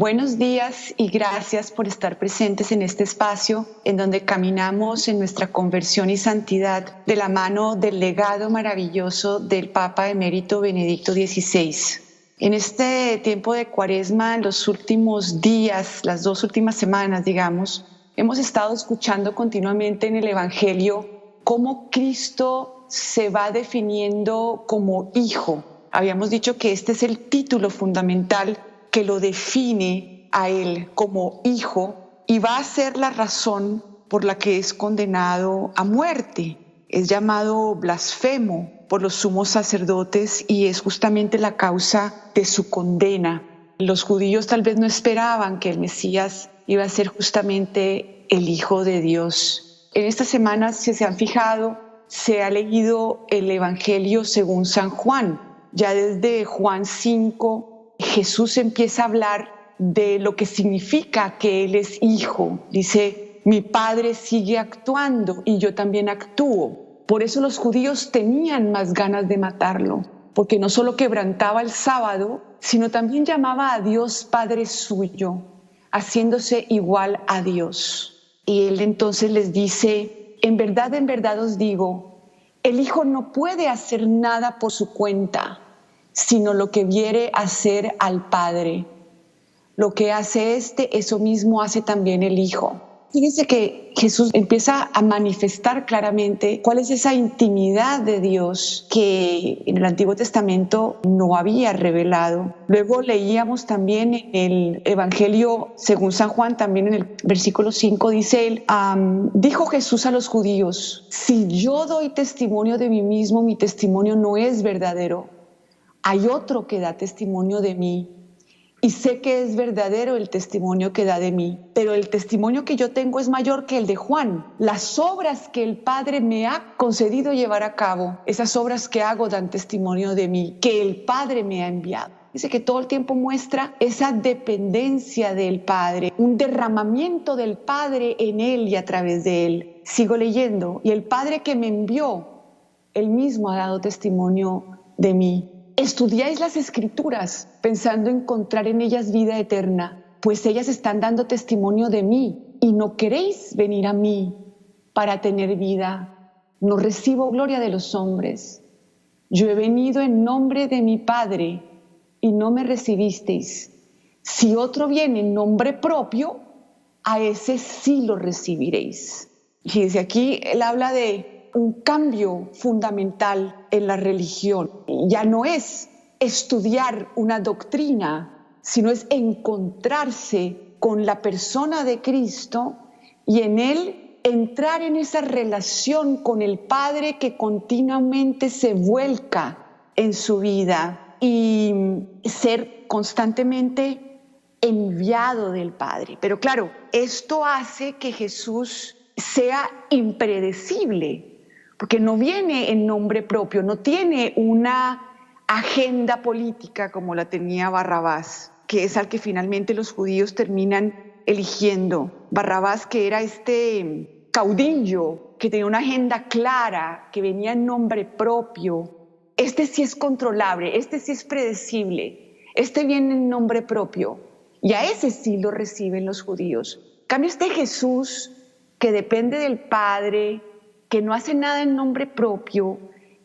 Buenos días y gracias por estar presentes en este espacio en donde caminamos en nuestra conversión y santidad de la mano del legado maravilloso del Papa Emérito Benedicto XVI. En este tiempo de Cuaresma, en los últimos días, las 2 últimas semanas, digamos, hemos estado escuchando continuamente en el Evangelio cómo Cristo se va definiendo como hijo. Habíamos dicho que este es el título fundamental que lo define a él como hijo y va a ser la razón por la que es condenado a muerte. Es llamado blasfemo por los sumos sacerdotes y es justamente la causa de su condena. Los judíos tal vez no esperaban que el Mesías iba a ser justamente el Hijo de Dios. En estas semanas, si se han fijado, se ha leído el Evangelio según San Juan. Ya desde Juan 5, Jesús empieza a hablar de lo que significa que Él es hijo. Dice, mi Padre sigue actuando y yo también actúo. Por eso los judíos tenían más ganas de matarlo, porque no solo quebrantaba el sábado, sino también llamaba a Dios Padre suyo, haciéndose igual a Dios. Y Él entonces les dice, en verdad os digo, el Hijo no puede hacer nada por su cuenta, sino lo que viere hacer al Padre. Lo que hace eso mismo hace también el Hijo. Fíjense que Jesús empieza a manifestar claramente cuál es esa intimidad de Dios que en el Antiguo Testamento no había revelado. Luego leíamos también en el Evangelio según San Juan, también en el versículo 5, dice él, dijo Jesús a los judíos, si yo doy testimonio de mí mismo, mi testimonio no es verdadero. Hay otro que da testimonio de mí. Y sé que es verdadero el testimonio que da de mí, pero el testimonio que yo tengo es mayor que el de Juan. Las obras que el Padre me ha concedido llevar a cabo, esas obras que hago dan testimonio de mí, que el Padre me ha enviado. Dice que todo el tiempo muestra esa dependencia del Padre, un derramamiento del Padre en Él y a través de Él. Sigo leyendo, y el Padre que me envió, Él mismo ha dado testimonio de mí. Estudiáis las Escrituras pensando encontrar en ellas vida eterna, pues ellas están dando testimonio de mí y no queréis venir a mí para tener vida. No recibo gloria de los hombres. Yo he venido en nombre de mi Padre y no me recibisteis. Si otro viene en nombre propio, a ese sí lo recibiréis. Y desde aquí él habla de un cambio fundamental en la religión. Ya no es estudiar una doctrina, sino es encontrarse con la persona de Cristo y en Él entrar en esa relación con el Padre que continuamente se vuelca en su vida y ser constantemente enviado del Padre. Pero claro, esto hace que Jesús sea impredecible, porque no viene en nombre propio, no tiene una agenda política como la tenía Barrabás, que es al que finalmente los judíos terminan eligiendo. Barrabás, que era este caudillo, que tenía una agenda clara, que venía en nombre propio. Este sí es controlable, este sí es predecible, este viene en nombre propio. Y a ese sí lo reciben los judíos. En cambio, este Jesús, que depende del Padre, que no hace nada en nombre propio,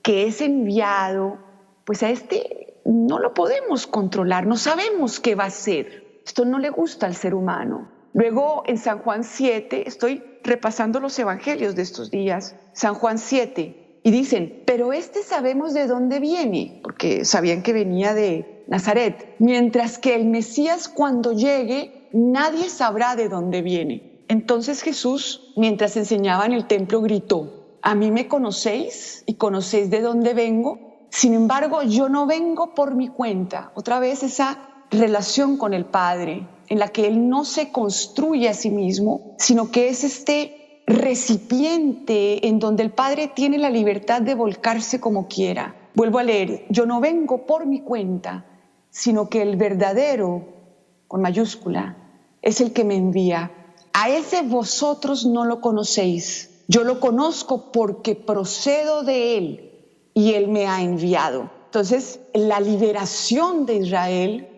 que es enviado, pues a este no lo podemos controlar, no sabemos qué va a hacer. Esto no le gusta al ser humano. Luego en San Juan 7, estoy repasando los evangelios de estos días, San Juan 7, y dicen, pero sabemos de dónde viene, porque sabían que venía de Nazaret, mientras que el Mesías cuando llegue, nadie sabrá de dónde viene. Entonces Jesús, mientras enseñaba en el templo, gritó, ¿a mí me conocéis y conocéis de dónde vengo? Sin embargo, yo no vengo por mi cuenta. Otra vez esa relación con el Padre, en la que Él no se construye a sí mismo, sino que es este recipiente en donde el Padre tiene la libertad de volcarse como quiera. Vuelvo a leer, yo no vengo por mi cuenta, sino que el verdadero, con mayúscula, es el que me envía. A ese vosotros no lo conocéis. Yo lo conozco porque procedo de Él y Él me ha enviado. Entonces, la liberación de Israel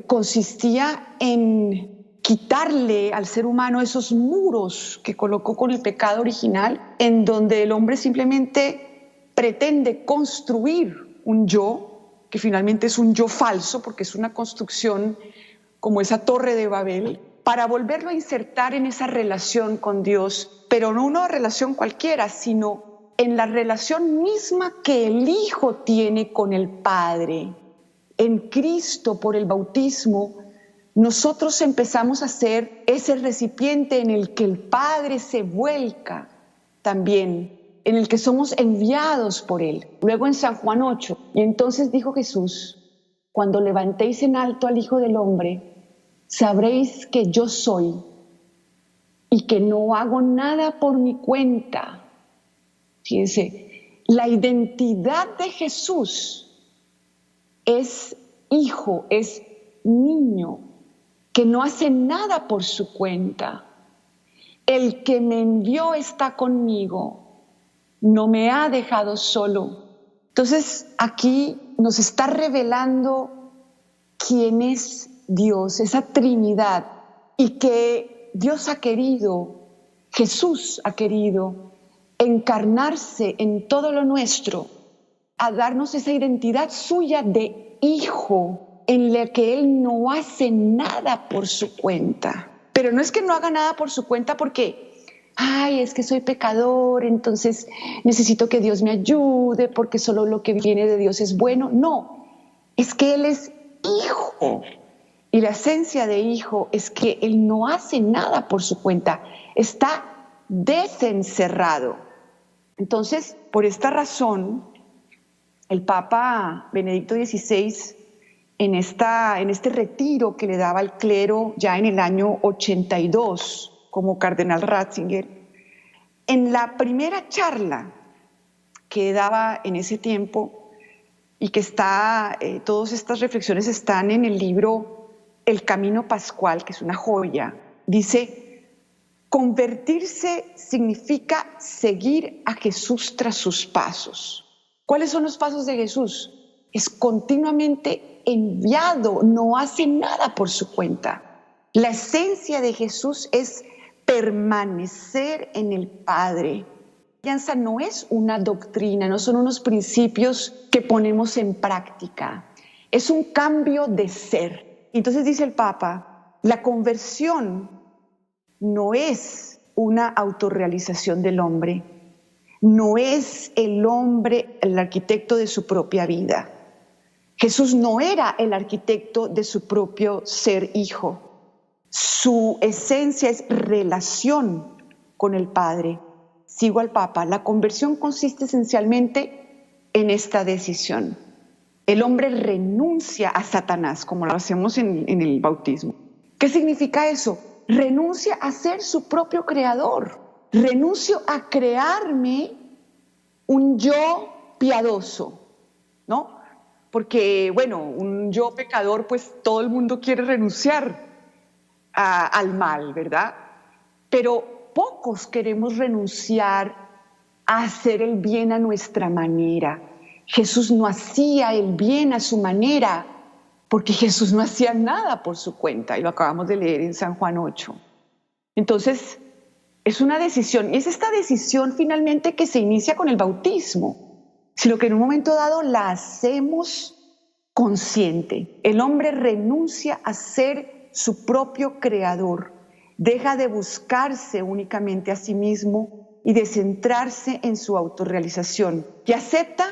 consistía en quitarle al ser humano esos muros que colocó con el pecado original, en donde el hombre simplemente pretende construir un yo, que finalmente es un yo falso, porque es una construcción como esa torre de Babel, para volverlo a insertar en esa relación con Dios, pero no una relación cualquiera, sino en la relación misma que el Hijo tiene con el Padre. En Cristo, por el bautismo, nosotros empezamos a ser ese recipiente en el que el Padre se vuelca también, en el que somos enviados por Él. Luego en San Juan 8, y entonces dijo Jesús: cuando levantéis en alto al Hijo del Hombre, sabréis que yo soy y que no hago nada por mi cuenta. Fíjense, la identidad de Jesús es hijo, es niño, que no hace nada por su cuenta. El que me envió está conmigo, no me ha dejado solo. Entonces aquí nos está revelando quién es Dios, esa Trinidad, y que Dios ha querido, Jesús ha querido encarnarse en todo lo nuestro, a darnos esa identidad suya de hijo, en la que Él no hace nada por su cuenta. Pero no es que no haga nada por su cuenta porque, es que soy pecador, entonces necesito que Dios me ayude porque solo lo que viene de Dios es bueno. No, es que Él es hijo. Y la esencia de hijo es que Él no hace nada por su cuenta, está desencerrado. Entonces, por esta razón, el Papa Benedicto XVI, en este retiro que le daba al clero ya en el año 82 como cardenal Ratzinger, en la primera charla que daba en ese tiempo, y que todas estas reflexiones están en el libro El Camino Pascual, que es una joya, dice: convertirse significa seguir a Jesús tras sus pasos. ¿Cuáles son los pasos de Jesús? Es continuamente enviado, no hace nada por su cuenta. La esencia de Jesús es permanecer en el Padre. La alianza no es una doctrina, no son unos principios que ponemos en práctica, es un cambio de ser. Entonces dice el Papa, la conversión no es una autorrealización del hombre, no es el hombre el arquitecto de su propia vida. Jesús no era el arquitecto de su propio ser hijo. Su esencia es relación con el Padre. Sigo al Papa, la conversión consiste esencialmente en esta decisión. El hombre renuncia a Satanás, como lo hacemos en el bautismo. ¿Qué significa eso? Renuncia a ser su propio creador. Renuncio a crearme un yo piadoso, ¿no? Porque, un yo pecador, pues todo el mundo quiere renunciar al mal, ¿verdad? Pero pocos queremos renunciar a hacer el bien a nuestra manera. Jesús no hacía el bien a su manera, porque Jesús no hacía nada por su cuenta, y lo acabamos de leer en San Juan 8. Entonces, es una decisión, y es esta decisión finalmente que se inicia con el bautismo, sino que en un momento dado la hacemos consciente. El hombre renuncia a ser su propio creador, deja de buscarse únicamente a sí mismo y de centrarse en su autorrealización, y acepta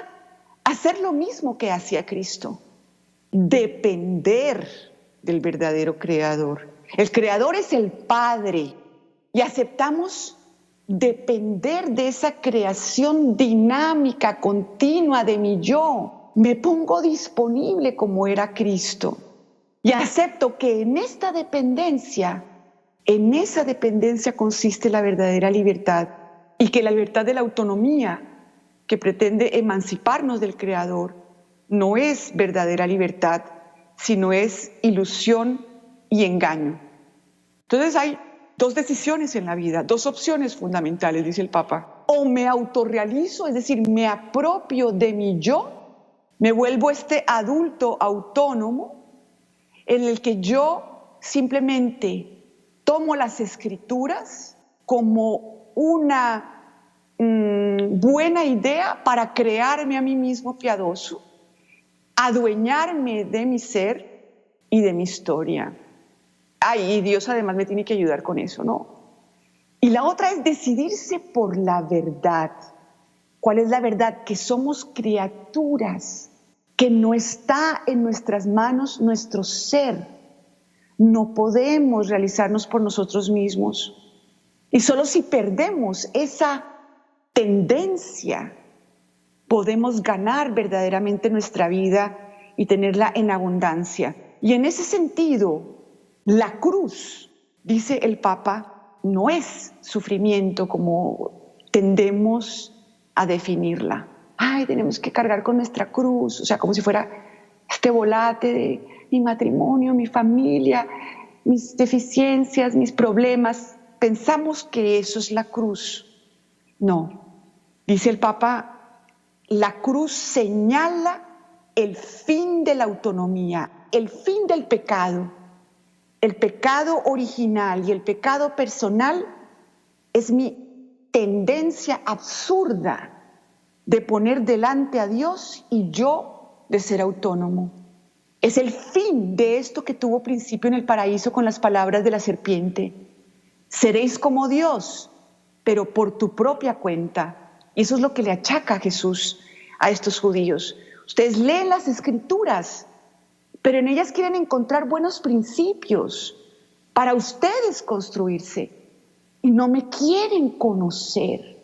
hacer lo mismo que hacía Cristo, depender del verdadero creador. El creador es el Padre, y aceptamos depender de esa creación dinámica, continua de mi yo. Me pongo disponible como era Cristo, y acepto que en esa dependencia consiste la verdadera libertad, y que la libertad de la autonomía, que pretende emanciparnos del Creador, no es verdadera libertad, sino es ilusión y engaño. Entonces hay dos decisiones en la vida, dos opciones fundamentales, dice el Papa. O me autorrealizo, es decir, me apropio de mi yo, me vuelvo este adulto autónomo, en el que yo simplemente tomo las Escrituras como una buena idea para crearme a mí mismo piadoso, adueñarme de mi ser y de mi historia. Y Dios además me tiene que ayudar con eso, ¿no? Y la otra es decidirse por la verdad. ¿Cuál es la verdad? Que somos criaturas, que no está en nuestras manos nuestro ser. No podemos realizarnos por nosotros mismos. Y solo si perdemos esa tendencia, podemos ganar verdaderamente nuestra vida y tenerla en abundancia. Y en ese sentido, la cruz, dice el Papa, no es sufrimiento como tendemos a definirla. Tenemos que cargar con nuestra cruz, o sea, como si fuera este volante de mi matrimonio, mi familia, mis deficiencias, mis problemas. Pensamos que eso es la cruz. No, dice el Papa, la cruz señala el fin de la autonomía, el fin del pecado. El pecado original y el pecado personal es mi tendencia absurda de poner delante a Dios y yo de ser autónomo. Es el fin de esto que tuvo principio en el paraíso con las palabras de la serpiente. Seréis como Dios, pero por tu propia cuenta. Y eso es lo que le achaca Jesús a estos judíos. Ustedes leen las Escrituras, pero en ellas quieren encontrar buenos principios para ustedes construirse. Y no me quieren conocer,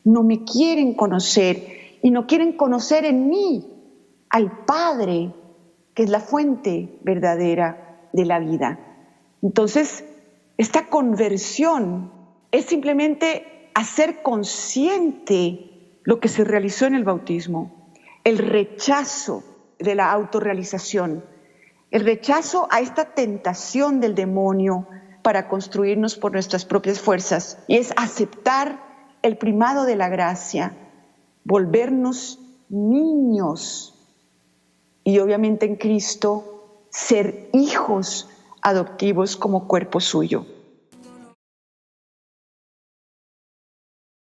no me quieren conocer y no quieren conocer en mí al Padre, que es la fuente verdadera de la vida. Entonces, esta conversión es simplemente hacer consciente lo que se realizó en el bautismo, el rechazo de la autorrealización, el rechazo a esta tentación del demonio para construirnos por nuestras propias fuerzas, y es aceptar el primado de la gracia, volvernos niños y obviamente en Cristo ser hijos adoptivos como cuerpo suyo.